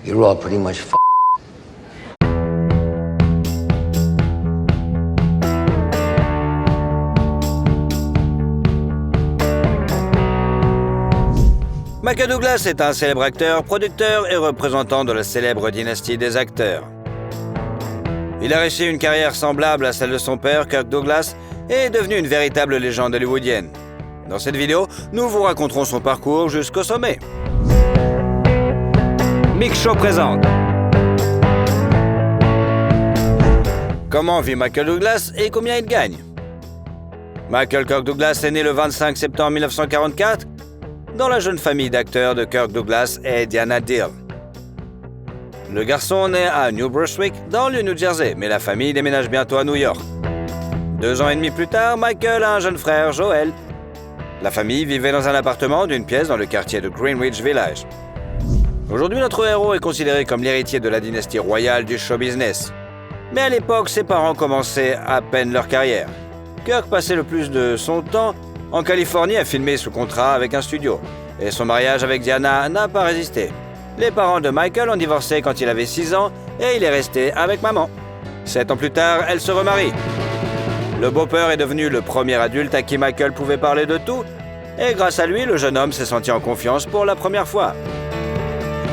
You're all pretty much Michael Douglas est un célèbre acteur, producteur et représentant de la célèbre dynastie des acteurs. Il a réussi une carrière semblable à celle de son père, Kirk Douglas, et est devenu une véritable légende hollywoodienne. Dans cette vidéo, nous vous raconterons son parcours jusqu'au sommet. Mix Show présente. Comment vit Michael Douglas et combien il gagne? Michael Kirk Douglas est né le 25 septembre 1944 dans la jeune famille d'acteurs de Kirk Douglas et Diana Deal. Le garçon naît à New Brunswick, dans le New Jersey, mais la famille déménage bientôt à New York. 2 ans et demi plus tard, Michael a un jeune frère, Joel. La famille vivait dans un appartement d'une pièce dans le quartier de Greenwich Village. Aujourd'hui, notre héros est considéré comme l'héritier de la dynastie royale du show business. Mais à l'époque, ses parents commençaient à peine leur carrière. Kirk passait le plus de son temps en Californie à filmer sous contrat avec un studio. Et son mariage avec Diana n'a pas résisté. Les parents de Michael ont divorcé quand il avait 6 ans et il est resté avec maman. 7 ans plus tard, elle se remarie. Le beau-père est devenu le premier adulte à qui Michael pouvait parler de tout, et grâce à lui, le jeune homme s'est senti en confiance pour la première fois.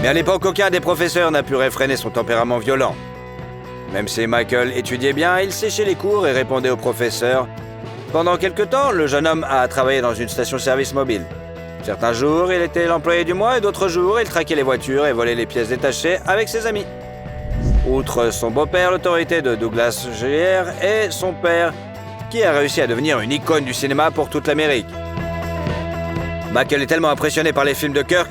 Mais à l'époque, aucun des professeurs n'a pu réfréner son tempérament violent. Même si Michael étudiait bien, il séchait les cours et répondait aux professeurs. Pendant quelque temps, le jeune homme a travaillé dans une station-service mobile. Certains jours, il était l'employé du mois et d'autres jours, il traquait les voitures et volait les pièces détachées avec ses amis. Outre son beau-père, l'autorité de Douglas Jr. est son père, qui a réussi à devenir une icône du cinéma pour toute l'Amérique. Michael est tellement impressionné par les films de Kirk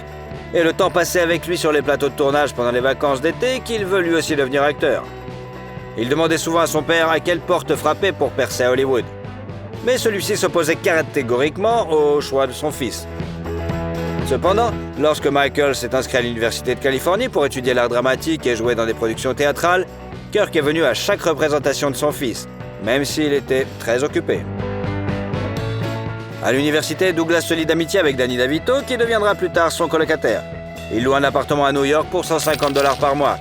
et le temps passé avec lui sur les plateaux de tournage pendant les vacances d'été qu'il veut lui aussi devenir acteur. Il demandait souvent à son père à quelle porte frapper pour percer à Hollywood. Mais celui-ci s'opposait catégoriquement au choix de son fils. Cependant, lorsque Michael s'est inscrit à l'Université de Californie pour étudier l'art dramatique et jouer dans des productions théâtrales, Kirk est venu à chaque représentation de son fils, même s'il était très occupé. À l'université, Douglas se lie d'amitié avec Danny DeVito, qui deviendra plus tard son colocataire. Il loue un appartement à New York pour $150 par mois.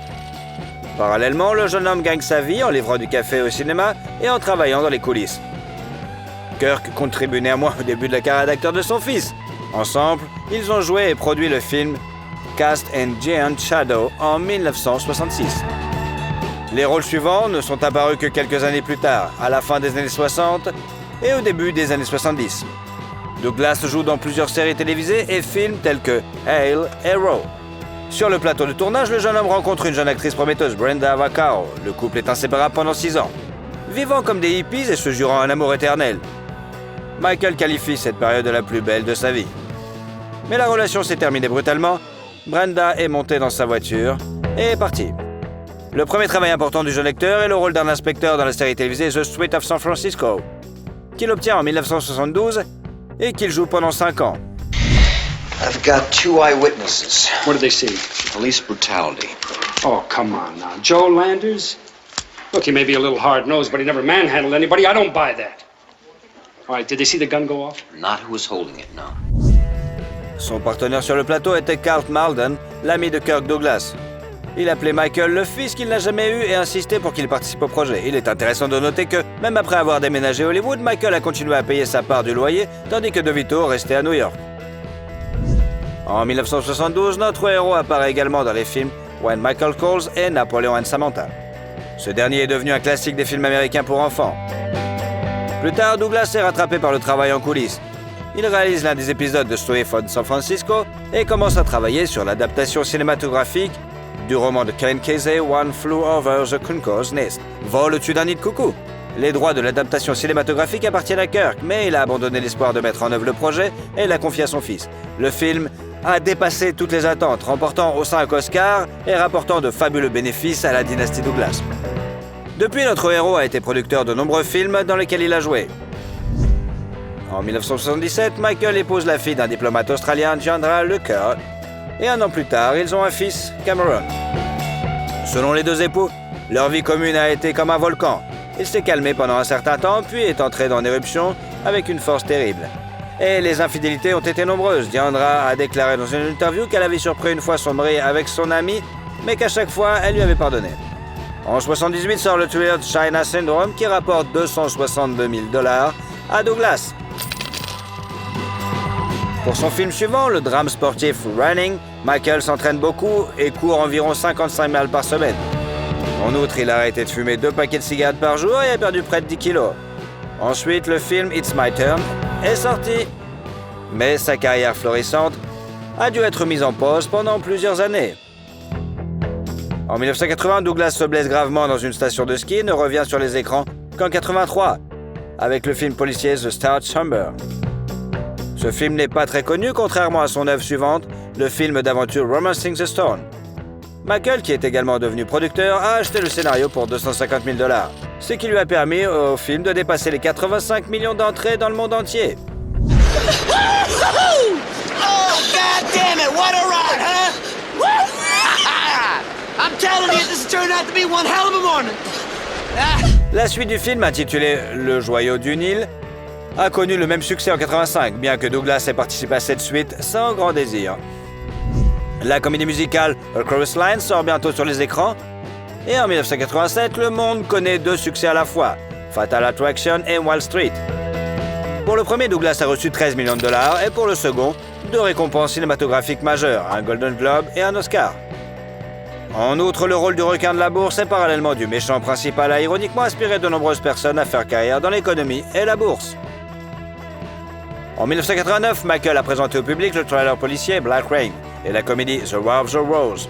Parallèlement, le jeune homme gagne sa vie en livrant du café au cinéma et en travaillant dans les coulisses. Kirk contribue néanmoins au début de la carrière d'acteur de son fils. Ensemble, ils ont joué et produit le film Cast and Giant Shadow en 1966. Les rôles suivants ne sont apparus que quelques années plus tard, à la fin des années 60 et au début des années 70. Douglas joue dans plusieurs séries télévisées et films tels que Hale et Row. Sur le plateau de tournage, le jeune homme rencontre une jeune actrice prometteuse, Brenda Vaccaro. Le couple est inséparable pendant 6 ans. Vivant comme des hippies et se jurant un amour éternel, Michael qualifie cette période de la plus belle de sa vie. Mais la relation s'est terminée brutalement. Brenda est montée dans sa voiture et est partie. Le premier travail important du jeune acteur est le rôle d'un inspecteur dans la série télévisée The Street of San Francisco, qu'il obtient en 1972 et qu'il joue pendant 5 ans. I've got 2 eyewitnesses. What did they see? Police brutality. Oh, come on now. Joe Landers? Look, he may be a little hard-nosed, but he never manhandled anybody. I don't buy that. All right, did they see the gun go off? Not who was holding it, no. Son partenaire sur le plateau était Carl Malden, l'ami de Kirk Douglas. Il appelait Michael le fils qu'il n'a jamais eu et insistait pour qu'il participe au projet. Il est intéressant de noter que, même après avoir déménagé à Hollywood, Michael a continué à payer sa part du loyer, tandis que DeVito restait à New York. En 1972, notre héros apparaît également dans les films When Michael Calls et Napoleon and Samantha. Ce dernier est devenu un classique des films américains pour enfants. Plus tard, Douglas est rattrapé par le travail en coulisses. Il réalise l'un des épisodes de Street of San Francisco et commence à travailler sur l'adaptation cinématographique du roman de Ken Kesey, One Flew Over the Cuckoo's Nest, Vol au-dessus d'un nid de coucou. Les droits de l'adaptation cinématographique appartiennent à Kirk, mais il a abandonné l'espoir de mettre en œuvre le projet et l'a confié à son fils. Le film a dépassé toutes les attentes, remportant aux 5 Oscars et rapportant de fabuleux bénéfices à la dynastie Douglas. Depuis, notre héros a été producteur de nombreux films dans lesquels il a joué. En 1977, Michael épouse la fille d'un diplomate australien, Chandra Lucker, et 1 an plus tard, ils ont un fils, Cameron. Selon les 2 époux, leur vie commune a été comme un volcan. Il s'est calmé pendant un certain temps, puis est entré dans l'éruption avec une force terrible. Et les infidélités ont été nombreuses. Diandra a déclaré dans une interview qu'elle avait surpris une fois son mari avec son ami mais qu'à chaque fois, elle lui avait pardonné. En 1978 sort le thriller China Syndrome qui rapporte 262 000 $ à Douglas. Pour son film suivant, le drame sportif Running, Michael s'entraîne beaucoup et court environ 55 miles par semaine. En outre, il a arrêté de fumer 2 paquets de cigarettes par jour et a perdu près de 10 kilos. Ensuite, le film It's My Turn est sorti. Mais sa carrière florissante a dû être mise en pause pendant plusieurs années. En 1980, Douglas se blesse gravement dans une station de ski et ne revient sur les écrans qu'en 1983, avec le film policier The Star Chamber. Ce film n'est pas très connu, contrairement à son œuvre suivante, le film d'aventure Romancing the Stone. Michael, qui est également devenu producteur, a acheté le scénario pour 250 000 $, ce qui lui a permis au film de dépasser les 85 millions d'entrées dans le monde entier. Oh, God damn it, what a ride, huh? I'm telling you, this has turned out to be one hell of a morning. La suite du film, intitulée Le Joyau du Nil, a connu le même succès en 1985, bien que Douglas ait participé à cette suite sans grand désir. La comédie musicale A Chorus Line sort bientôt sur les écrans, et en 1987, le monde connaît 2 succès à la fois, Fatal Attraction et Wall Street. Pour le premier, Douglas a reçu 13 millions de $, et pour le second, 2 récompenses cinématographiques majeures, un Golden Globe et un Oscar. En outre, le rôle du requin de la bourse et parallèlement du méchant principal a ironiquement inspiré de nombreuses personnes à faire carrière dans l'économie et la bourse. En 1989, Michael a présenté au public le thriller policier Black Rain et la comédie The War of the Rose.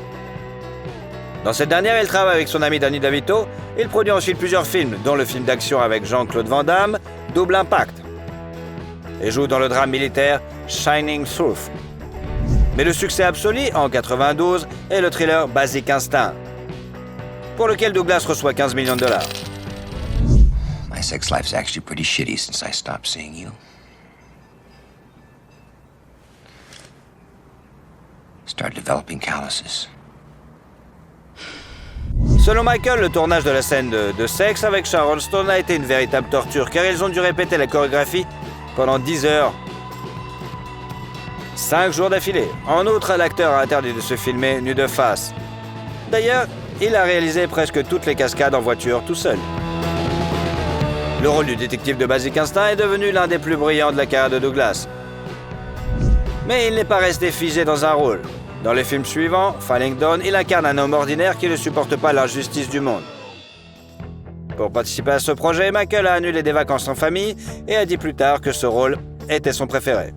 Dans cette dernière, il travaille avec son ami Danny DeVito. Il produit ensuite plusieurs films, dont le film d'action avec Jean-Claude Van Damme, Double Impact, et joue dans le drame militaire Shining Truth. Mais le succès absolu, en 1992, est le thriller Basic Instinct, pour lequel Douglas reçoit 15 millions de $. My sex life's actually pretty shitty since I stopped seeing you. Start developing calluses. Selon Michael, le tournage de la scène de sexe avec Sharon Stone a été une véritable torture, car ils ont dû répéter la chorégraphie pendant 10 heures. 5 jours d'affilée. En outre, l'acteur a interdit de se filmer nu de face. D'ailleurs, il a réalisé presque toutes les cascades en voiture tout seul. Le rôle du détective de Basic Instinct est devenu l'un des plus brillants de la carrière de Douglas. Mais il n'est pas resté figé dans un rôle. Dans les films suivants, Falling Down, il incarne un homme ordinaire qui ne supporte pas l'injustice du monde. Pour participer à ce projet, Michael a annulé des vacances en famille et a dit plus tard que ce rôle était son préféré.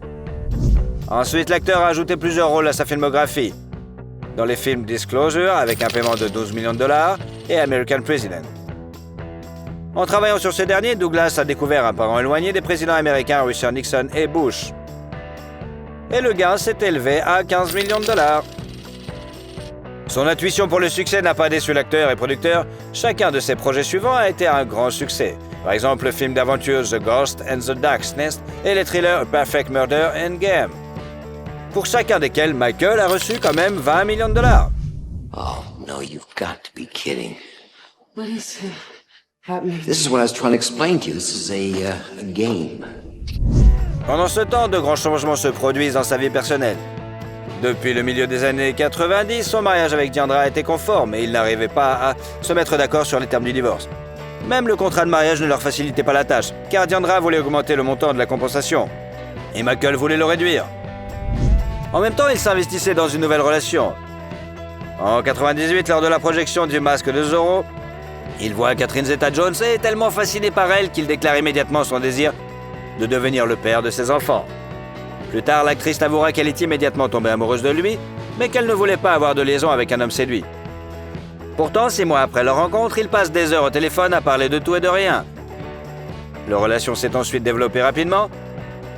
Ensuite, l'acteur a ajouté plusieurs rôles à sa filmographie. Dans les films Disclosure, avec un paiement de 12 millions de $, et American President. En travaillant sur ce dernier, Douglas a découvert un parent éloigné des présidents américains Richard Nixon et Bush. Et le gain s'est élevé à 15 millions de $. Son intuition pour le succès n'a pas déçu l'acteur et producteur. Chacun de ses projets suivants a été un grand succès. Par exemple, le film d'aventure The Ghost and the Dark's Nest et les thrillers A Perfect Murder and Game. Pour chacun desquels, Michael a reçu quand même 20 millions de $. Oh, no, you've got to be kidding. What is happening? This is what I was trying to explain to you. This is a game. Pendant ce temps, de grands changements se produisent dans sa vie personnelle. Depuis le milieu des années 90, son mariage avec Diandra était conforme et il n'arrivait pas à se mettre d'accord sur les termes du divorce. Même le contrat de mariage ne leur facilitait pas la tâche, car Diandra voulait augmenter le montant de la compensation et Michael voulait le réduire. En même temps, il s'investissait dans une nouvelle relation. En 98, lors de la projection du Masque de Zorro, il voit Catherine Zeta-Jones et est tellement fasciné par elle qu'il déclare immédiatement son désir de devenir le père de ses enfants. Plus tard, l'actrice avouera qu'elle est immédiatement tombée amoureuse de lui, mais qu'elle ne voulait pas avoir de liaison avec un homme séduit. Pourtant, 6 mois après leur rencontre, ils passent des heures au téléphone à parler de tout et de rien. Leur relation s'est ensuite développée rapidement.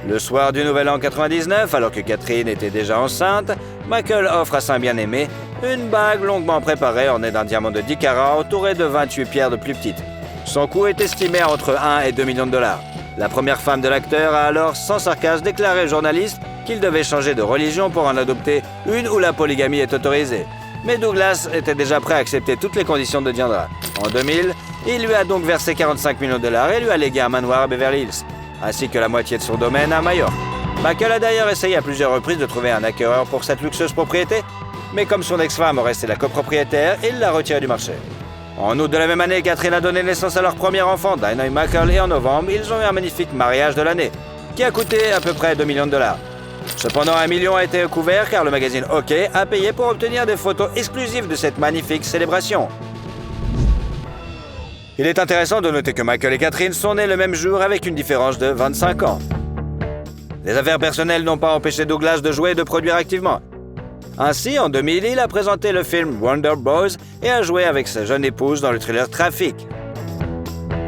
Le soir du Nouvel An 99, alors que Catherine était déjà enceinte, Michael offre à son bien-aimé une bague longuement préparée ornée d'un diamant de 10 carats entouré de 28 pierres de plus petites. Son coût est estimé à entre 1 et 2 millions de $. La première femme de l'acteur a alors, sans sarcasme, déclaré aux journalistes qu'il devait changer de religion pour en adopter une où la polygamie est autorisée. Mais Douglas était déjà prêt à accepter toutes les conditions de Diandra. En 2000, il lui a donc versé 45 millions de $ et lui a légué un manoir à Beverly Hills, ainsi que la moitié de son domaine à Majorque. Michael a d'ailleurs essayé à plusieurs reprises de trouver un acquéreur pour cette luxueuse propriété, mais comme son ex-femme restait la copropriétaire, il l'a retirée du marché. En août de la même année, Catherine a donné naissance à leur premier enfant, Dinah et Michael, et en novembre, ils ont eu un magnifique mariage de l'année, qui a coûté à peu près 2 millions de $. Cependant, 1 million a été couvert car le magazine Hockey a payé pour obtenir des photos exclusives de cette magnifique célébration. Il est intéressant de noter que Michael et Catherine sont nés le même jour avec une différence de 25 ans. Les affaires personnelles n'ont pas empêché Douglas de jouer et de produire activement. Ainsi, en 2000, il a présenté le film Wonder Boys et a joué avec sa jeune épouse dans le thriller Traffic.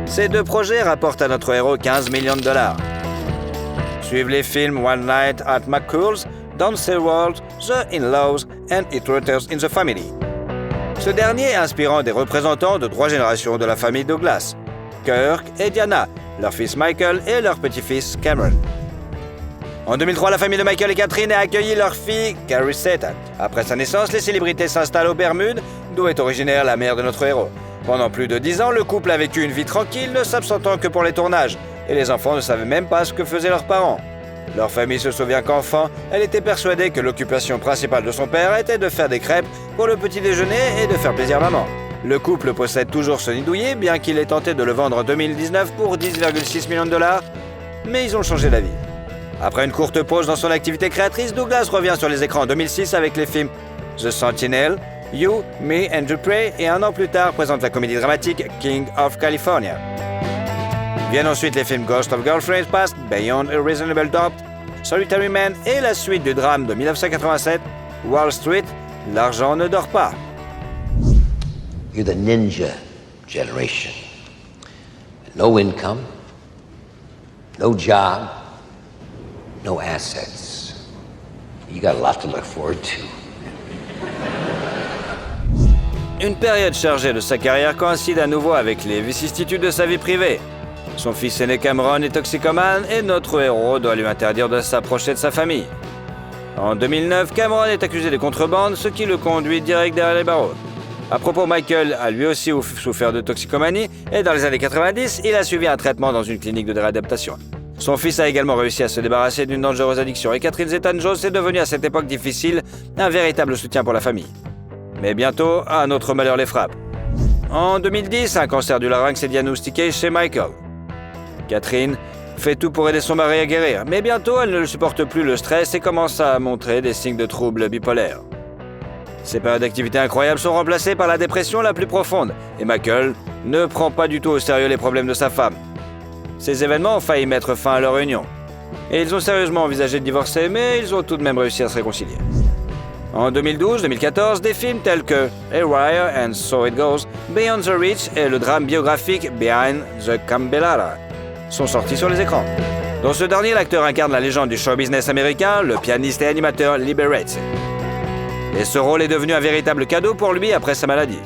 Ces deux projets rapportent à notre héros 15 millions de $. Suivent les films One Night at McCool's, Downstairs World, The In-Laws and Intruders in the Family. Ce dernier inspirant des représentants de 3 générations de la famille Douglas, Kirk et Diana, leur fils Michael et leur petit-fils Cameron. En 2003, la famille de Michael et Catherine a accueilli leur fille, Carrie Seaton. Après sa naissance, les célébrités s'installent aux Bermudes, d'où est originaire la mère de notre héros. Pendant plus de 10 ans, le couple a vécu une vie tranquille, ne s'absentant que pour les tournages, et les enfants ne savaient même pas ce que faisaient leurs parents. Leur famille se souvient qu'enfant, elle était persuadée que l'occupation principale de son père était de faire des crêpes pour le petit déjeuner et de faire plaisir à maman. Le couple possède toujours ce nid douillet, bien qu'il ait tenté de le vendre en 2019 pour 10,6 millions de $, mais ils ont changé d'avis. Après une courte pause dans son activité créatrice, Douglas revient sur les écrans en 2006 avec les films The Sentinel, You, Me and the Prey et un an plus tard présente la comédie dramatique King of California. Viennent ensuite les films Ghost of Girlfriend's Past, Beyond a Reasonable Doubt, Solitary Man et la suite du drame de 1987, Wall Street, L'argent ne dort pas. You're the ninja generation. No income, no job, no assets. You got a lot to look forward to. Une période chargée de sa carrière coïncide à nouveau avec les vicissitudes de sa vie privée. Son fils aîné Cameron est toxicomane et notre héros doit lui interdire de s'approcher de sa famille. En 2009, Cameron est accusé de contrebande, ce qui le conduit direct derrière les barreaux. À propos, Michael a lui aussi souffert de toxicomanie et dans les années 90, il a suivi un traitement dans une clinique de réadaptation. Son fils a également réussi à se débarrasser d'une dangereuse addiction et Catherine Zeta-Jones est devenue à cette époque difficile un véritable soutien pour la famille. Mais bientôt, un autre malheur les frappe. En 2010, un cancer du larynx est diagnostiqué chez Michael. Catherine fait tout pour aider son mari à guérir, mais bientôt elle ne supporte plus le stress et commence à montrer des signes de troubles bipolaires. Ces périodes d'activité incroyables sont remplacées par la dépression la plus profonde et Michael ne prend pas du tout au sérieux les problèmes de sa femme. Ces événements ont failli mettre fin à leur union. Et ils ont sérieusement envisagé de divorcer, mais ils ont tout de même réussi à se réconcilier. En 2012-2014, des films tels que A Wire and So It Goes, Beyond the Reach et le drame biographique Behind the Cambellara sont sortis sur les écrans. Dans ce dernier, l'acteur incarne la légende du show business américain, le pianiste et animateur Liberace. Et ce rôle est devenu un véritable cadeau pour lui après sa maladie.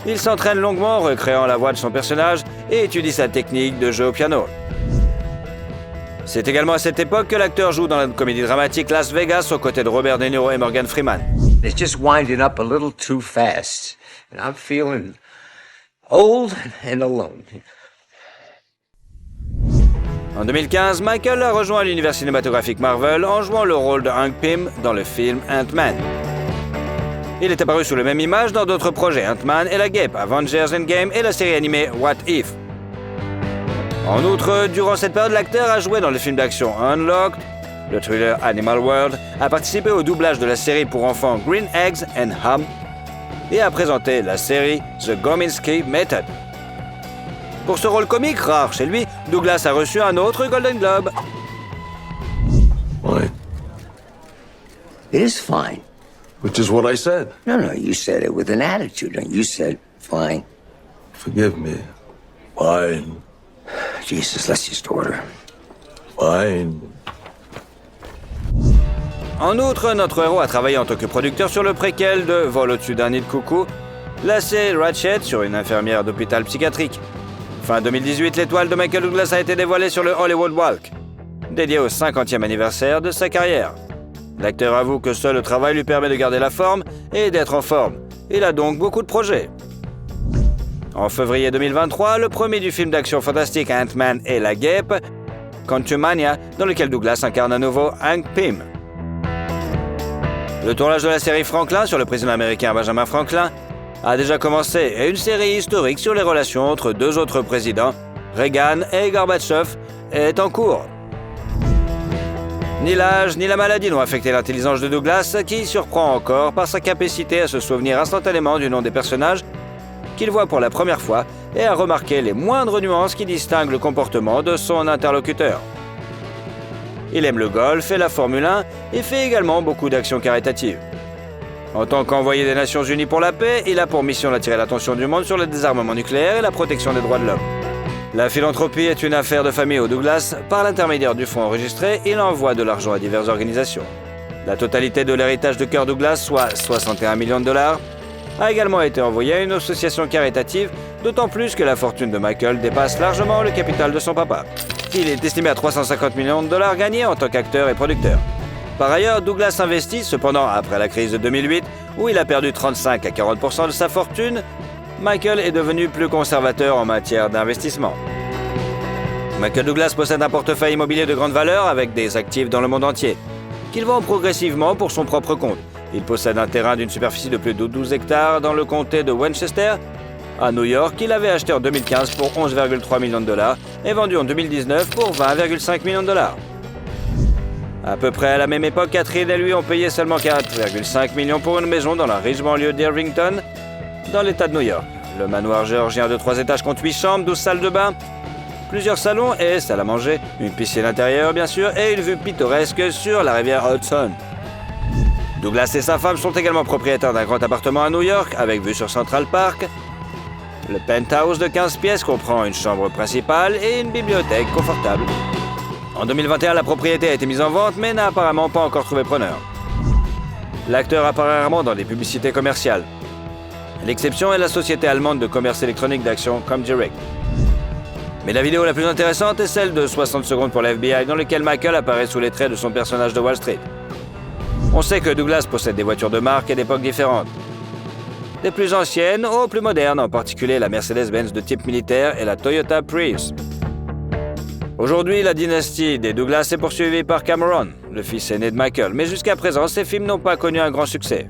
Il s'entraîne longuement, recréant la voix de son personnage et étudie sa technique de jeu au piano. C'est également à cette époque que l'acteur joue dans la comédie dramatique Las Vegas aux côtés de Robert De Niro et Morgan Freeman. It's just winding up a little too fast. And I'm feeling old and alone. En 2015, Michael a rejoint l'univers cinématographique Marvel en jouant le rôle de Hank Pym dans le film Ant-Man. Il est apparu sous la même image dans d'autres projets, Ant-Man et la Guêpe, Avengers Endgame et la série animée What If. En outre, durant cette période, l'acteur a joué dans le film d'action Unlocked, le thriller Animal World, a participé au doublage de la série pour enfants Green Eggs and Ham et a présenté la série The Gominsky Method. Pour ce rôle comique rare chez lui, Douglas a reçu un autre Golden Globe. Fine. It is fine. Which is what I said. No, you said it with an attitude. You said fine. Forgive me. Fine. Jesus, let's just order. Fine. En outre, notre héros a travaillé en tant que producteur sur le préquel de Vol au-dessus d'un nid de coucou, la série Ratchet sur une infirmière d'hôpital psychiatrique. Fin 2018, l'étoile de Michael Douglas a été dévoilée sur le Hollywood Walk, dédié au 50e anniversaire de sa carrière. L'acteur avoue que seul le travail lui permet de garder la forme et d'être en forme. Il a donc beaucoup de projets. En février 2023, le premier du film d'action fantastique Ant-Man et la Guêpe, Quantumania, dans lequel Douglas incarne à nouveau Hank Pym. Le tournage de la série Franklin sur le président américain Benjamin Franklin a déjà commencé et une série historique sur les relations entre deux autres présidents, Reagan et Gorbatchev, est en cours. Ni l'âge ni la maladie n'ont affecté l'intelligence de Douglas, qui surprend encore par sa capacité à se souvenir instantanément du nom des personnages qu'il voit pour la première fois et à remarquer les moindres nuances qui distinguent le comportement de son interlocuteur. Il aime le golf et la Formule 1 et fait également beaucoup d'actions caritatives. En tant qu'envoyé des Nations Unies pour la paix, il a pour mission d'attirer l'attention du monde sur le désarmement nucléaire et la protection des droits de l'homme. La philanthropie est une affaire de famille au Douglas. Par l'intermédiaire du fonds enregistré, il envoie de l'argent à diverses organisations. La totalité de l'héritage de Kirk Douglas, soit 61 millions de dollars, a également été envoyée à une association caritative, d'autant plus que la fortune de Michael dépasse largement le capital de son papa. Il est estimé à 350 millions de dollars gagnés en tant qu'acteur et producteur. Par ailleurs, Douglas investit, cependant après la crise de 2008, où il a perdu 35 à 40% de sa fortune, Michael est devenu plus conservateur en matière d'investissement. Michael Douglas possède un portefeuille immobilier de grande valeur avec des actifs dans le monde entier, qu'il vend progressivement pour son propre compte. Il possède un terrain d'une superficie de plus de 12 hectares dans le comté de Westchester, à New York, qu'il avait acheté en 2015 pour 11,3 millions de dollars et vendu en 2019 pour 20,5 millions de dollars. À peu près à la même époque, Catherine et lui ont payé seulement 4,5 millions pour une maison dans la riche banlieue d'Irvington, dans l'État de New York. Le manoir géorgien de 3 étages compte 8 chambres, 12 salles de bain, plusieurs salons et salle à manger, une piscine intérieure bien sûr et une vue pittoresque sur la rivière Hudson. Douglas et sa femme sont également propriétaires d'un grand appartement à New York avec vue sur Central Park. Le penthouse de 15 pièces comprend une chambre principale et une bibliothèque confortable. En 2021, la propriété a été mise en vente mais n'a apparemment pas encore trouvé preneur. L'acteur apparaît rarement dans des publicités commerciales. L'exception est la société allemande de commerce électronique d'action Comdirect. Mais la vidéo la plus intéressante est celle de 60 secondes pour l'FBI dans laquelle Michael apparaît sous les traits de son personnage de Wall Street. On sait que Douglas possède des voitures de marque et d'époques différentes. Des plus anciennes aux plus modernes, en particulier la Mercedes-Benz de type militaire et la Toyota Prius. Aujourd'hui, la dynastie des Douglas est poursuivie par Cameron, le fils aîné de Michael, mais jusqu'à présent, ces films n'ont pas connu un grand succès.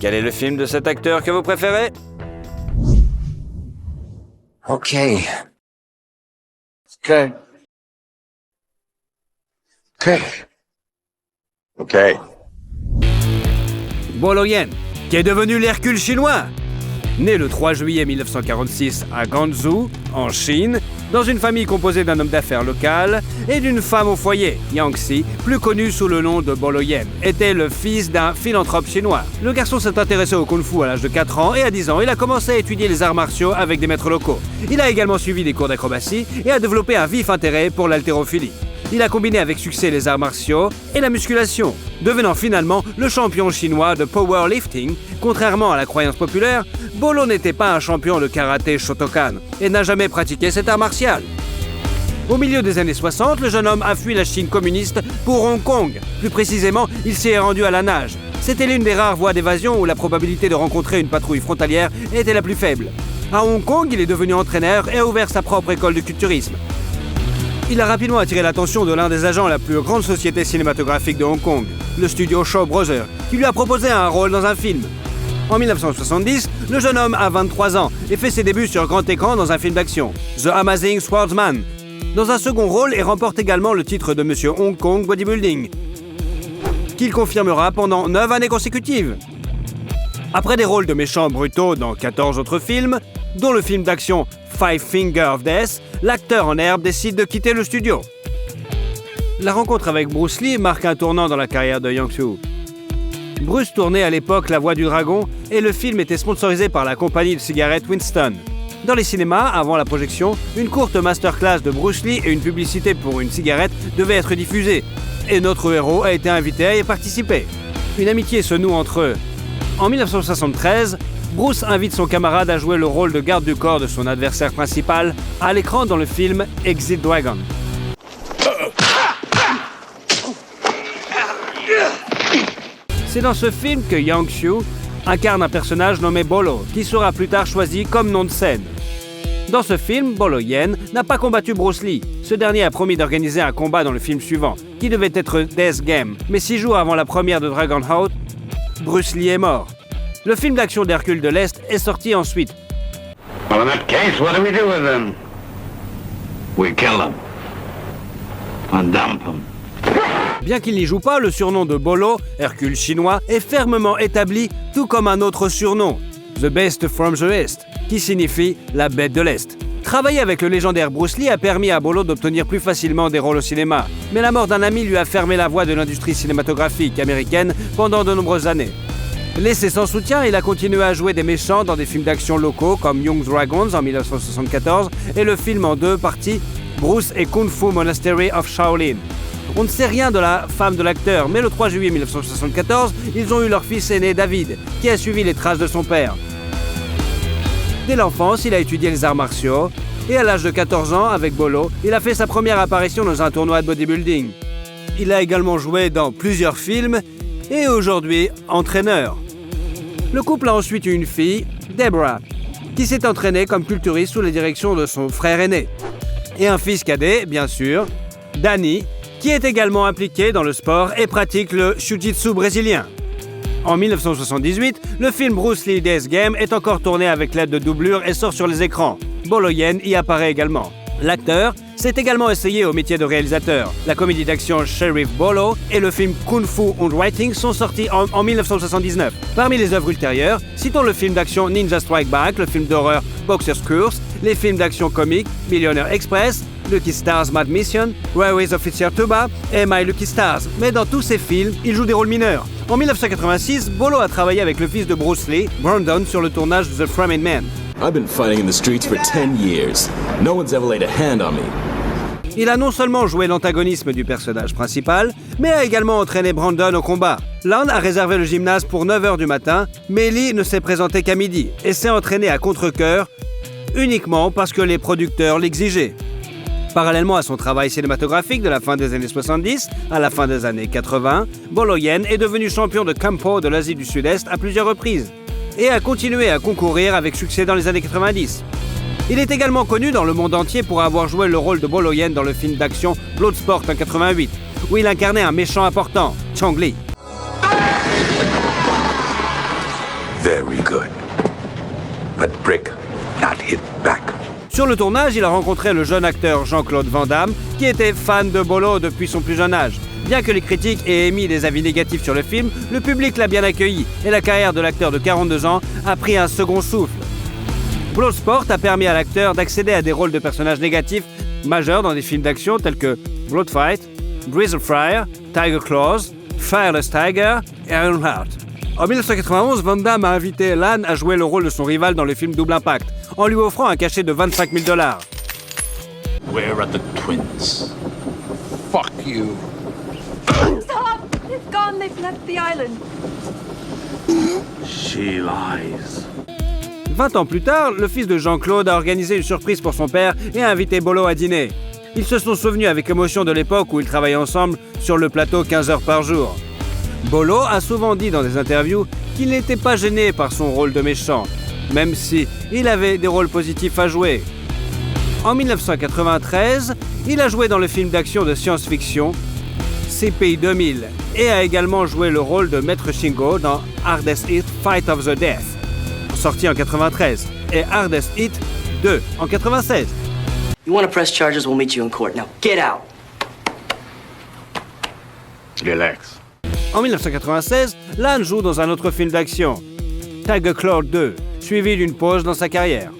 Quel est le film de cet acteur que vous préférez? Okay. Okay. Okay. Okay. Bolo Yen, qui est devenu l'Hercule chinois. Né le 3 juillet 1946 à Guangzhou, en Chine, dans une famille composée d'un homme d'affaires local et d'une femme au foyer, Yang Xi, plus connu sous le nom de Bolo Yen, était le fils d'un philanthrope chinois. Le garçon s'est intéressé au kung-fu à l'âge de 4 ans et à 10 ans, il a commencé à étudier les arts martiaux avec des maîtres locaux. Il a également suivi des cours d'acrobatie et a développé un vif intérêt pour l'haltérophilie. Il a combiné avec succès les arts martiaux et la musculation, devenant finalement le champion chinois de powerlifting. Contrairement à la croyance populaire, Bolo n'était pas un champion de karaté Shotokan et n'a jamais pratiqué cet art martial. Au milieu des années 60, le jeune homme a fui la Chine communiste pour Hong Kong. Plus précisément, il s'y est rendu à la nage. C'était l'une des rares voies d'évasion où la probabilité de rencontrer une patrouille frontalière était la plus faible. À Hong Kong, il est devenu entraîneur et a ouvert sa propre école de culturisme. Il a rapidement attiré l'attention de l'un des agents de la plus grande société cinématographique de Hong Kong, le studio Shaw Brothers, qui lui a proposé un rôle dans un film. En 1970, le jeune homme a 23 ans et fait ses débuts sur grand écran dans un film d'action, The Amazing Swordsman, dans un second rôle et remporte également le titre de Monsieur Hong Kong Bodybuilding, qu'il confirmera pendant 9 années consécutives. Après des rôles de méchants brutaux dans 14 autres films, dont le film d'action Five Finger of Death, l'acteur en herbe décide de quitter le studio. La rencontre avec Bruce Lee marque un tournant dans la carrière de Yang Xu. Bruce tournait à l'époque La Voix du Dragon et le film était sponsorisé par la compagnie de cigarettes Winston. Dans les cinémas, avant la projection, une courte masterclass de Bruce Lee et une publicité pour une cigarette devaient être diffusées. Et notre héros a été invité à y participer. Une amitié se noue entre eux. En 1973, Bruce invite son camarade à jouer le rôle de garde du corps de son adversaire principal à l'écran dans le film Exit Dragon. C'est dans ce film que Yang Xu incarne un personnage nommé Bolo, qui sera plus tard choisi comme nom de scène. Dans ce film, Bolo Yen n'a pas combattu Bruce Lee. Ce dernier a promis d'organiser un combat dans le film suivant, qui devait être Death Game. Mais 6 jours avant la première de Dragonheart, Bruce Lee est mort. Le film d'action d'Hercule de l'Est est sorti ensuite. Well, in that case, what do we do with them? We kill them. And dump them. Bien qu'il n'y joue pas, le surnom de Bolo, Hercule chinois, est fermement établi, tout comme un autre surnom, The Beast from the East, qui signifie la bête de l'Est. Travailler avec le légendaire Bruce Lee a permis à Bolo d'obtenir plus facilement des rôles au cinéma, mais la mort d'un ami lui a fermé la voie de l'industrie cinématographique américaine pendant de nombreuses années. Laissé sans soutien, il a continué à jouer des méchants dans des films d'action locaux comme Young Dragons en 1974 et le film en 2 parties Bruce et Kung Fu Monastery of Shaolin. On ne sait rien de la femme de l'acteur, mais le 3 juillet 1974, ils ont eu leur fils aîné David, qui a suivi les traces de son père. Dès l'enfance, il a étudié les arts martiaux, et à l'âge de 14 ans, avec Bolo, il a fait sa première apparition dans un tournoi de bodybuilding. Il a également joué dans plusieurs films, et est aujourd'hui entraîneur. Le couple a ensuite eu une fille, Deborah, qui s'est entraînée comme culturiste sous la direction de son frère aîné. Et un fils cadet, bien sûr, Danny, qui est également impliqué dans le sport et pratique le jiu-jitsu brésilien. En 1978, le film Bruce Lee Death Game est encore tourné avec l'aide de doublures et sort sur les écrans. Bolo Yen y apparaît également. L'acteur s'est également essayé au métier de réalisateur. La comédie d'action Sheriff Bolo et le film Kung Fu and Writing sont sortis en 1979. Parmi les œuvres ultérieures, citons le film d'action Ninja Strike Back, le film d'horreur Boxer's Curse, les films d'action comique Millionaire Express, Lucky Stars Mad Mission, Railways Officer Tuba et My Lucky Stars. Mais dans tous ces films, il joue des rôles mineurs. En 1986, Bolo a travaillé avec le fils de Bruce Lee, Brandon, sur le tournage de The Framing Man. I've been fighting in the streets for 10 years. No one's ever laid a hand on me. Il a non seulement joué l'antagonisme du personnage principal, mais a également entraîné Brandon au combat. Land a réservé le gymnase pour 9h du matin, mais Lee ne s'est présenté qu'à midi et s'est entraîné à contre-cœur uniquement parce que les producteurs l'exigeaient. Parallèlement à son travail cinématographique de la fin des années 70 à la fin des années 80, Bolo Yen est devenu champion de Kempo de l'Asie du Sud-Est à plusieurs reprises et a continué à concourir avec succès dans les années 90. Il est également connu dans le monde entier pour avoir joué le rôle de Bolo Yen dans le film d'action Bloodsport en 88, où il incarnait un méchant important, Chong Li. Very good. But brick, not hit back. Sur le tournage, il a rencontré le jeune acteur Jean-Claude Van Damme, qui était fan de Bolo depuis son plus jeune âge. Bien que les critiques aient émis des avis négatifs sur le film, le public l'a bien accueilli et la carrière de l'acteur de 42 ans a pris un second souffle. Bloodsport a permis à l'acteur d'accéder à des rôles de personnages négatifs majeurs dans des films d'action tels que Bloodfight, Grizzle Fire, Tiger Claws, Fireless Tiger et Ironheart. En 1991, Van Damme a invité Lan à jouer le rôle de son rival dans le film Double Impact, en lui offrant un cachet de $25 000. Where are the twins? Fuck you. Stop! They've gone. They've left the island. She lies. 20 ans plus tard, le fils de Jean-Claude a organisé une surprise pour son père et a invité Bolo à dîner. Ils se sont souvenus avec émotion de l'époque où ils travaillaient ensemble sur le plateau 15 heures par jour. Bolo a souvent dit dans des interviews qu'il n'était pas gêné par son rôle de méchant, même si il avait des rôles positifs à jouer. En 1993, il a joué dans le film d'action de science-fiction CPI 2000 et a également joué le rôle de Maître Shingo dans Hardest Hit Fight of the Death, sorti en 93, et Hardest Hit 2 en 96. You want to press charges, we'll meet you in court. Now, get out. Relax. En 1996, Lan joue dans un autre film d'action, Tiger Claw 2, suivi d'une pause dans sa carrière.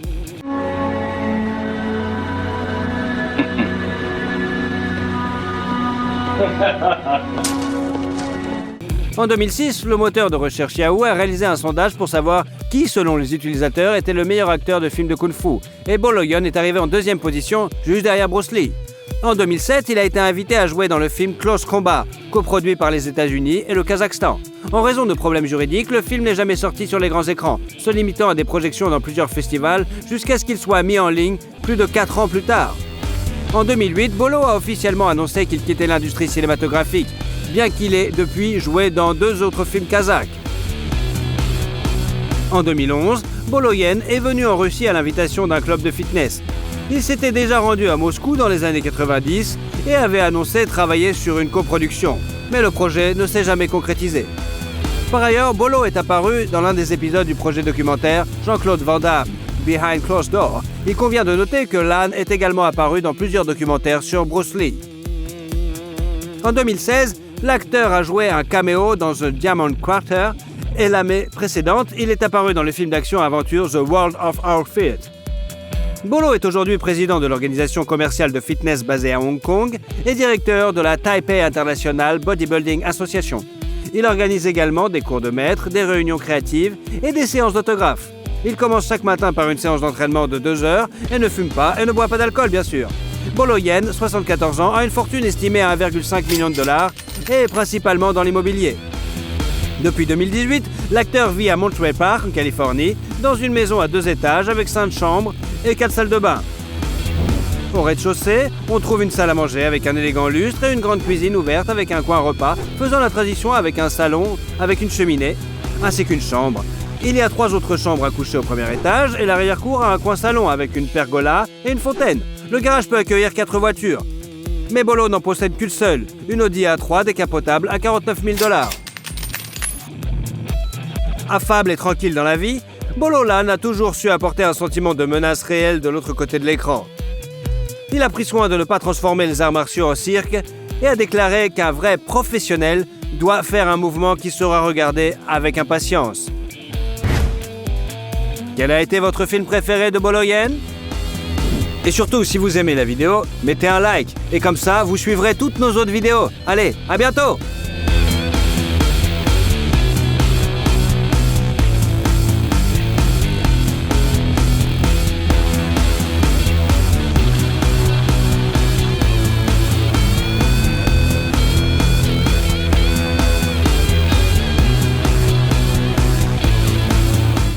En 2006, le moteur de recherche Yahoo a réalisé un sondage pour savoir qui, selon les utilisateurs, était le meilleur acteur de film de kung-fu. Et Bolo Yen est arrivé en deuxième position, juste derrière Bruce Lee. En 2007, il a été invité à jouer dans le film Close Combat, coproduit par les États-Unis et le Kazakhstan. En raison de problèmes juridiques, le film n'est jamais sorti sur les grands écrans, se limitant à des projections dans plusieurs festivals jusqu'à ce qu'il soit mis en ligne plus de 4 ans plus tard. En 2008, Bolo a officiellement annoncé qu'il quittait l'industrie cinématographique, bien qu'il ait depuis joué dans 2 autres films kazakhs. En 2011, Boloyen est venu en Russie à l'invitation d'un club de fitness. Il s'était déjà rendu à Moscou dans les années 90 et avait annoncé travailler sur une coproduction. Mais le projet ne s'est jamais concrétisé. Par ailleurs, Bolo est apparu dans l'un des épisodes du projet documentaire Jean-Claude Van Damme, Behind Closed Door. Il convient de noter que Lan est également apparu dans plusieurs documentaires sur Bruce Lee. En 2016, l'acteur a joué un caméo dans The Diamond Quarter et l'année précédente, il est apparu dans le film d'action-aventure The World of Our Feet. Bolo est aujourd'hui président de l'organisation commerciale de fitness basée à Hong Kong et directeur de la Taipei International Bodybuilding Association. Il organise également des cours de maître, des réunions créatives et des séances d'autographes. Il commence chaque matin par une séance d'entraînement de 2 heures et ne fume pas et ne boit pas d'alcool, bien sûr. Boloyen, 74 ans, a une fortune estimée à 1,5 million de dollars et est principalement dans l'immobilier. Depuis 2018, l'acteur vit à Monterey Park, en Californie, dans une maison à 2 étages avec 5 chambres et 4 salles de bain. Au rez-de-chaussée, on trouve une salle à manger avec un élégant lustre et une grande cuisine ouverte avec un coin repas, faisant la tradition avec un salon avec une cheminée, ainsi qu'une chambre. Il y a 3 autres chambres à coucher au premier étage et l'arrière-cour a un coin salon avec une pergola et une fontaine. Le garage peut accueillir 4 voitures. Mais Bolo n'en possède qu'une seule, une Audi A3 décapotable à 49 000 $. Affable et tranquille dans la vie, Bolo Lan a toujours su apporter un sentiment de menace réelle de l'autre côté de l'écran. Il a pris soin de ne pas transformer les arts martiaux en cirque et a déclaré qu'un vrai professionnel doit faire un mouvement qui sera regardé avec impatience. Quel a été votre film préféré de Boloyen? Et surtout, si vous aimez la vidéo, mettez un like. Et comme ça, vous suivrez toutes nos autres vidéos. Allez, à bientôt!